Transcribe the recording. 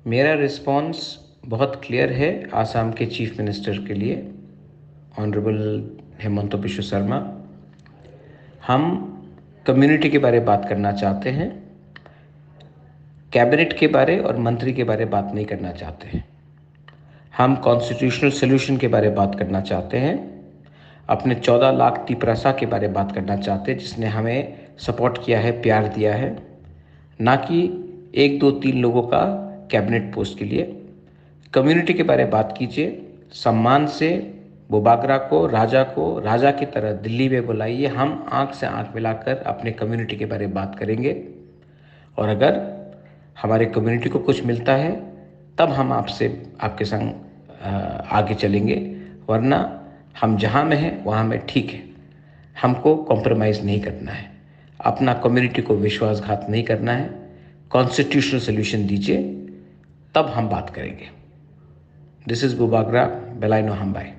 मेरा रिस्पॉन्स बहुत क्लियर है आसाम के चीफ मिनिस्टर के लिए, ऑनरेबल हेमंत बिश्व शर्मा। हम कम्युनिटी के बारे में बात करना चाहते हैं, कैबिनेट के बारे और मंत्री के बारे में बात नहीं करना चाहते हैं। हम कॉन्स्टिट्यूशनल सोल्यूशन के बारे में बात करना चाहते हैं, अपने 14 लाख तिपरासा के बारे में बात करना चाहते हैं जिसने हमें सपोर्ट किया है, प्यार दिया है, ना कि 1 2 3 लोगों का कैबिनेट पोस्ट के लिए। कम्युनिटी के बारे में बात कीजिए, सम्मान से बुबागरा को राजा की तरह दिल्ली में बुलाइए। हम आंख से आंख मिलाकर अपने कम्युनिटी के बारे में बात करेंगे और अगर हमारे कम्युनिटी को कुछ मिलता है तब हम आपके संग आगे चलेंगे, वरना हम जहाँ में हैं वहाँ में ठीक है। हमको कॉम्प्रोमाइज़ नहीं करना है, अपना कम्युनिटी को विश्वासघात नहीं करना है। कॉन्स्टिट्यूशनल सोल्यूशन दीजिए, तब हम बात करेंगे। दिस इज़ बुबागरा, बेलाइनो हमबाई।